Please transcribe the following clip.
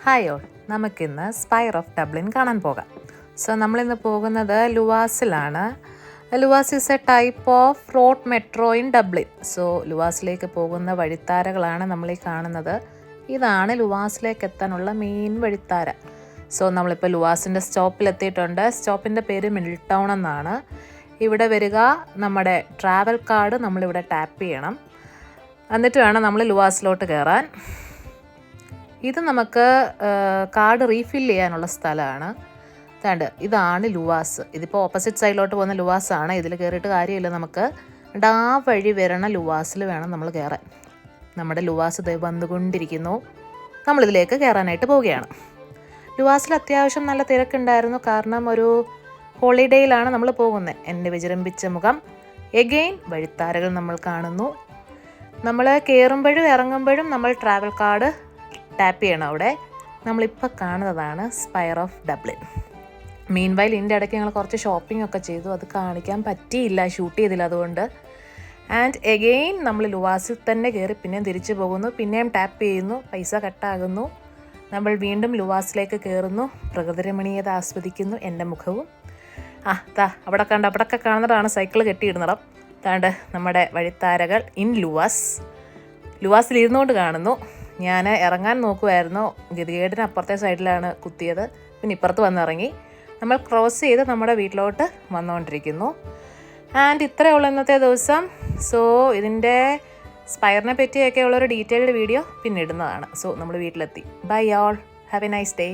Hi all, നമുക്കിന്ന് സ്പൈർ of Dublin കാണാൻ പോകാം. സോ നമ്മളിന്ന് പോകുന്നത് ലുവാസിലാണ്. Luas is a type of road metro in Dublin. So ലുവാസിലേക്ക് പോകുന്ന വഴിത്താരകളാണ് നമ്മളീ കാണുന്നത്. ഇതാണ് ലുവാസിലേക്ക് എത്താനുള്ള മെയിൻ വഴിത്താര. സോ നമ്മളിപ്പോൾ ലുവാസിൻ്റെ സ്റ്റോപ്പിലെത്തിയിട്ടുണ്ട്. സ്റ്റോപ്പിൻ്റെ പേര് മിഡിൽ ടൗൺ എന്നാണ്. ഇവിടെ വരിക, നമ്മുടെ ട്രാവൽ കാർഡ് നമ്മളിവിടെ ടാപ്പ് ചെയ്യണം. എന്നിട്ട് വേണം നമ്മൾ ലുവാസിലോട്ട് കയറാൻ. ഇത് നമുക്ക് കാർഡ് റീഫിൽ ചെയ്യാനുള്ള സ്ഥലമാണ്. ഇതാണ് ലുവാസ്. ഇതിപ്പോൾ ഓപ്പോസിറ്റ് സൈഡിലോട്ട് പോകുന്ന ലുവാസാണ്. ഇതിൽ കയറിയിട്ട് കാര്യമില്ല. നമുക്ക് ആ വഴി വരണ ലുവാസിൽ വേണം നമ്മൾ കയറാൻ. നമ്മുടെ ലുവാസ് വന്നുകൊണ്ടിരിക്കുന്നു. നമ്മളിതിലേക്ക് കയറാനായിട്ട് പോവുകയാണ്. ലുവാസിൽ അത്യാവശ്യം നല്ല തിരക്കുണ്ടായിരുന്നു. കാരണം ഒരു ഹോളിഡേയിലാണ് നമ്മൾ പോകുന്നത്. എൻ്റെ വിജൃംഭിച്ച മുഖം. എഗെയിൻ വഴിത്താരകൾ നമ്മൾ കാണുന്നു. നമ്മൾ കയറുമ്പോഴും ഇറങ്ങുമ്പോഴും നമ്മൾ ട്രാവൽ കാർഡ് ടാപ്പ് ചെയ്യണം. അവിടെ നമ്മളിപ്പോൾ കാണുന്നതാണ് സ്പൈർ ഓഫ് ഡബ്ലിൻ. മീൻവൈൽ ഇതിൻ്റെ ഇടയ്ക്ക് ഞങ്ങൾ കുറച്ച് ഷോപ്പിംഗ് ഒക്കെ ചെയ്തു. അത് കാണിക്കാൻ പറ്റിയില്ല, ഷൂട്ട് ചെയ്തില്ല അതുകൊണ്ട്. ആൻഡ് എഗെയിൻ നമ്മൾ ലുവാസിൽ തന്നെ കയറി പിന്നെയും തിരിച്ചു പോകുന്നു. പിന്നെയും ടാപ്പ് ചെയ്യുന്നു. പൈസ കട്ടാകുന്നു. നമ്മൾ വീണ്ടും ലുവാസിലേക്ക് കയറുന്നു. പ്രകൃതി രമണീയത ആസ്വദിക്കുന്നു. എൻ്റെ മുഖവും അവിടെയൊക്കെ കാണുന്നതാണ് സൈക്കിൾ കെട്ടിയിടുന്നിടം. നമ്മുടെ വഴിത്താരകൾ ഇൻ ലുവാസ്. ലുവാസിൽ ഇരുന്നുകൊണ്ട് കാണുന്നു. ഞാൻ ഇറങ്ങാൻ നോക്കുമായിരുന്നു. ഗതികേടിന് അപ്പുറത്തെ സൈഡിലാണ് കുത്തിയത്. പിന്നെ ഇപ്പുറത്ത് വന്നിറങ്ങി. നമ്മൾ ക്രോസ് ചെയ്ത് നമ്മുടെ വീട്ടിലോട്ട് വന്നുകൊണ്ടിരിക്കുന്നു. ആൻഡ് ഇത്രയേ ഉള്ളൂ ഇന്നത്തെ ദിവസം. സോ ഇതിൻ്റെ സ്പൈറിനെ പറ്റിയൊക്കെ ഉള്ളൊരു ഡീറ്റെയിൽഡ് വീഡിയോ പിന്നെ ഇടുന്നതാണ്. സോ നമ്മൾ വീട്ടിലെത്തി. Bye all, have a nice day.